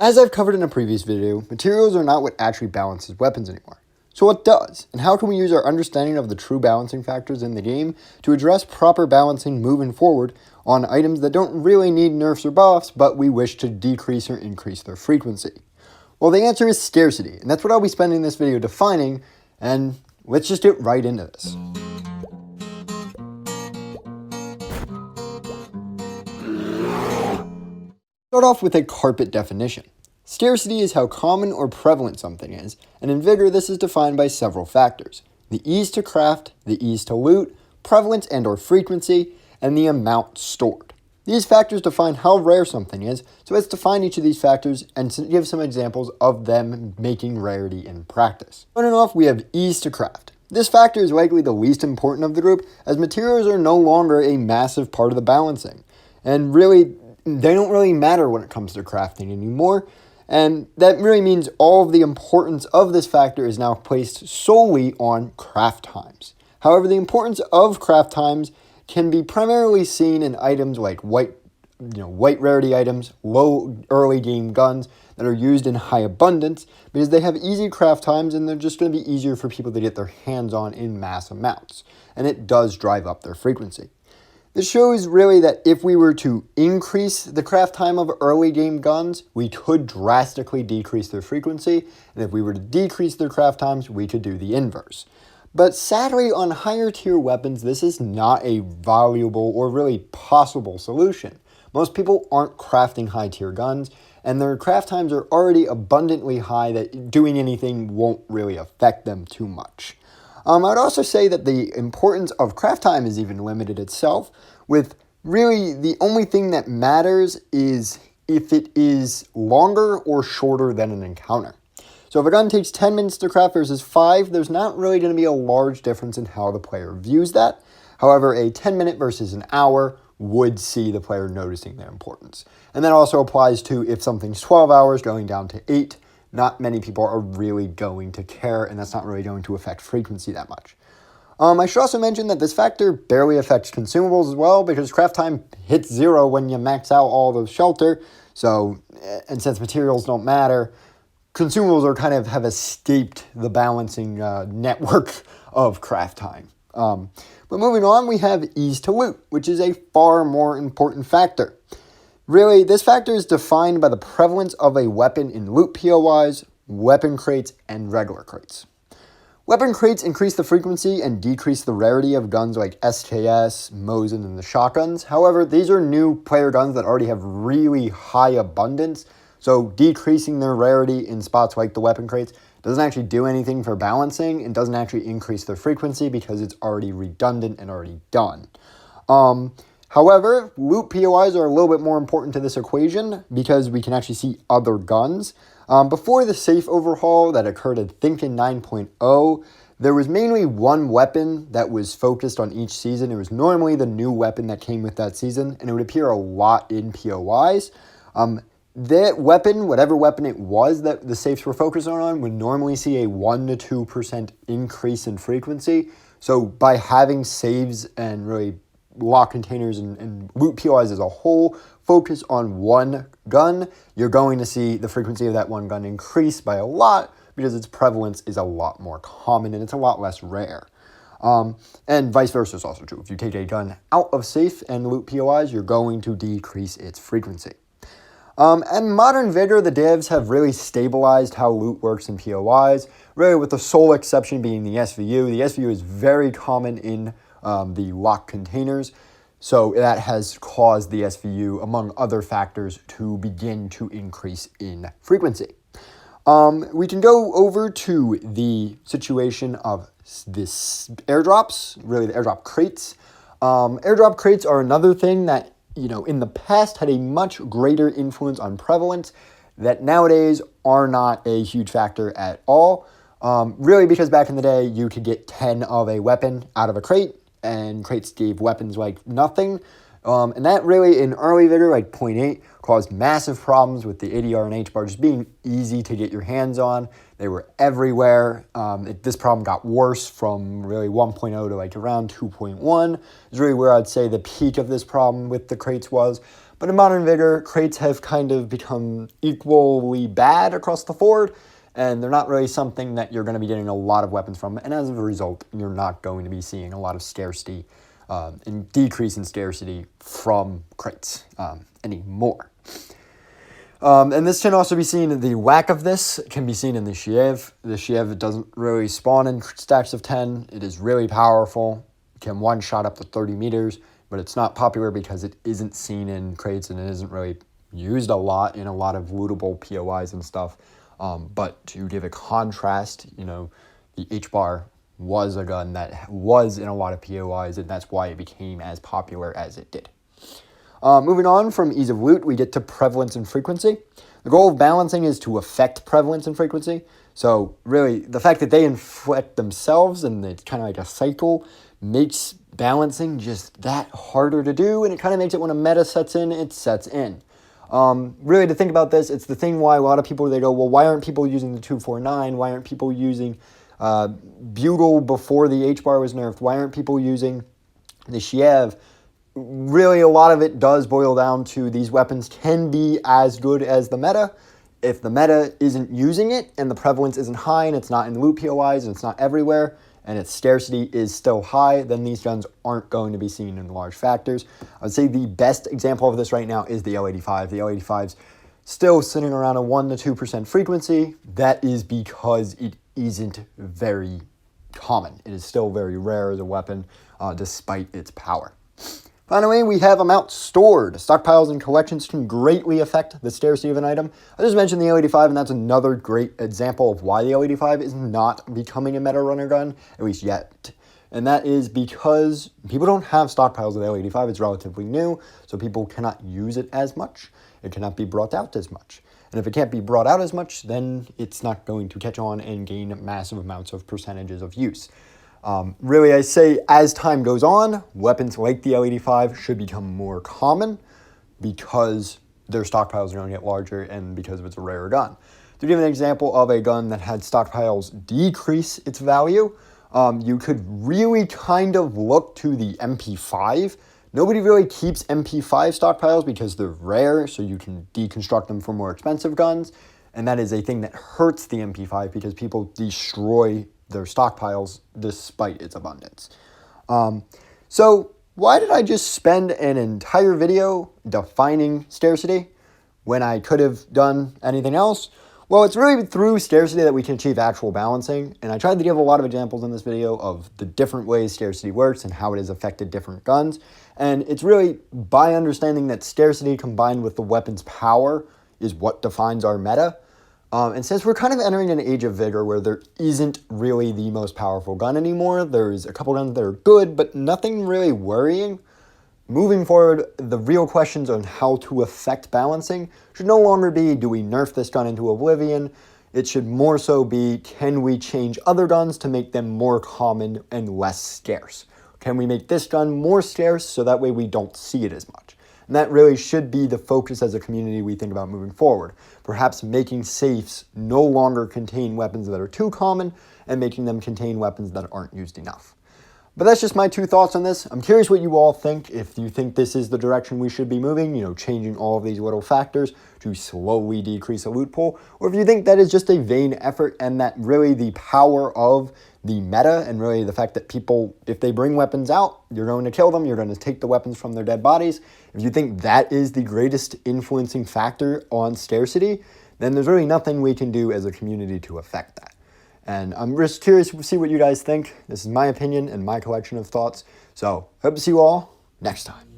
As I've covered in a previous video, materials are not what actually balances weapons anymore. So what does? And how can we use our understanding of the true balancing factors in the game to address proper balancing moving forward on items that don't really need nerfs or buffs, but we wish to decrease or increase their frequency? Well, the answer is scarcity, and that's what I'll be spending this video defining, and let's just get right into this. Start off with a carpet definition. Scarcity is how common or prevalent something is, and in Vigor this is defined by several factors: the ease to craft, the ease to loot, prevalence and or frequency, and the amount stored. These factors define how rare something is, so let's define each of these factors and give some examples of them making rarity in practice. Starting off, we have ease to craft. This factor is likely the least important of the group, as materials are no longer a massive part of the balancing, and really they don't really matter when it comes to crafting anymore, and that really means all of the importance of this factor is now placed solely on craft times. However, the importance of craft times can be primarily seen in items like white rarity items, low early game guns that are used in high abundance because they have easy craft times and they're just going to be easier for people to get their hands on in mass amounts, and it does drive up their frequency. This shows really that if we were to increase the craft time of early game guns, we could drastically decrease their frequency, and if we were to decrease their craft times, we could do the inverse. But sadly, on higher tier weapons, this is not a valuable or really possible solution. Most people aren't crafting high tier guns, and their craft times are already abundantly high that doing anything won't really affect them too much. I would also say that the importance of craft time is even limited itself, with really the only thing that matters is if it is longer or shorter than an encounter. So if a gun takes 10 minutes to craft versus 5, there's not really going to be a large difference in how the player views that. However, a 10-minute versus an hour would see the player noticing their importance. And that also applies to if something's 12 hours going down to 8. Not many people are really going to care, and that's not really going to affect frequency that much. I should also mention that this factor barely affects consumables as well, because craft time hits 0 when you max out all the shelter. So, and since materials don't matter, consumables are kind of have escaped the balancing network of craft time. But moving on, we have ease to loot, which is a far more important factor. Really, this factor is defined by the prevalence of a weapon in loot POIs, weapon crates, and regular crates. Weapon crates increase the frequency and decrease the rarity of guns like SKS, Mosin, and the shotguns. However, these are new player guns that already have really high abundance, so decreasing their rarity in spots like the weapon crates doesn't actually do anything for balancing and doesn't actually increase their frequency because it's already redundant and already done. However, loot POIs are a little bit more important to this equation because we can actually see other guns. Before the safe overhaul that occurred, I think, in 9.0, there was mainly one weapon that was focused on each season. It was normally the new weapon that came with that season, and it would appear a lot in POIs. That weapon, whatever weapon it was that the safes were focused on, would normally see a 1 to 2% increase in frequency. So by having saves and really lock containers and loot POIs as a whole focus on one gun, you're going to see the frequency of that one gun increase by a lot because its prevalence is a lot more common and it's a lot less rare. And vice versa is also true. If you take a gun out of safe and loot POIs, you're going to decrease its frequency. And modern Vigor, the devs have really stabilized how loot works in POIs, really with the sole exception being the SVU. The SVU is very common in the lock containers, so that has caused the SVU, among other factors, to begin to increase in frequency. We can go over to the situation of this airdrops, really the airdrop crates. Airdrop crates are another thing that, in the past had a much greater influence on prevalence that nowadays are not a huge factor at all. Really because back in the day, you could get 10 of a weapon out of a crate, and crates gave weapons like nothing. And that really, in early Vigor, like 0.8, caused massive problems with the ADR and H-bar just being easy to get your hands on. They were everywhere. This problem got worse from really 1.0 to like around 2.1 is really where I'd say the peak of this problem with the crates was. But in Modern Vigor, crates have kind of become equally bad across the board, and they're not really something that you're going to be getting a lot of weapons from, and as a result, you're not going to be seeing a lot of scarcity and decrease in scarcity from crates anymore. And this can also be seen in the whack of this, can be seen in the Shiev. The Shiev doesn't really spawn in stacks of 10. It is really powerful. It can one-shot up to 30 meters, but it's not popular because it isn't seen in crates and it isn't really used a lot in a lot of lootable POIs and stuff. But to give a contrast, the H-bar was a gun that was in a lot of POIs, and that's why it became as popular as it did. Moving on from ease of loot, we get to prevalence and frequency. The goal of balancing is to affect prevalence and frequency. So really, the fact that they inflect themselves and it's kind of like a cycle makes balancing just that harder to do, and it kind of makes it when a meta sets in, it sets in. Really, to think about this, it's the thing why a lot of people, they go, well, why aren't people using the 249? Why aren't people using Bugle before the H-bar was nerfed? Why aren't people using the Shiev? Really, a lot of it does boil down to these weapons can be as good as the meta. If the meta isn't using it and the prevalence isn't high and it's not in loot POIs and it's not everywhere and its scarcity is still high, then these guns aren't going to be seen in large factors. I would say the best example of this right now is the L85. The L85's still sitting around a 1 to 2% frequency. That is because it isn't very common. It is still very rare as a weapon, despite its power. Finally, we have amounts stored. Stockpiles and collections can greatly affect the scarcity of an item. I just mentioned the L85, and that's another great example of why the L85 is not becoming a meta runner gun, at least yet. And that is because people don't have stockpiles of the L85. It's relatively new, so people cannot use it as much. It cannot be brought out as much. And if it can't be brought out as much, then it's not going to catch on and gain massive amounts of percentages of use. Really, I say as time goes on, weapons like the L85 should become more common because their stockpiles are going to get larger and because it's a rare gun. To give an example of a gun that had stockpiles decrease its value, you could really kind of look to the MP5. Nobody really keeps MP5 stockpiles because they're rare, so you can deconstruct them for more expensive guns, and that is a thing that hurts the MP5 because people destroy their stockpiles despite its abundance. So why did I just spend an entire video defining scarcity when I could have done anything else? Well, it's really through scarcity that we can achieve actual balancing, and I tried to give a lot of examples in this video of the different ways scarcity works and how it has affected different guns, and it's really by understanding that scarcity combined with the weapon's power is what defines our meta. And since we're kind of entering an age of Vigor where there isn't really the most powerful gun anymore, there's a couple guns that are good, but nothing really worrying. Moving forward, the real questions on how to affect balancing should no longer be, do we nerf this gun into oblivion? It should more so be, can we change other guns to make them more common and less scarce? Can we make this gun more scarce so that way we don't see it as much? And that really should be the focus as a community we think about moving forward. Perhaps making safes no longer contain weapons that are too common and making them contain weapons that aren't used enough. But that's just my 2 thoughts on this. I'm curious what you all think. If you think this is the direction we should be moving, changing all of these little factors to slowly decrease a loot pool, or if you think that is just a vain effort and that really the power of the meta and really the fact that people, if they bring weapons out, you're going to kill them, you're going to take the weapons from their dead bodies. If you think that is the greatest influencing factor on scarcity, then there's really nothing we can do as a community to affect that. And I'm just curious to see what you guys think. This is my opinion and my collection of thoughts. So hope to see you all next time.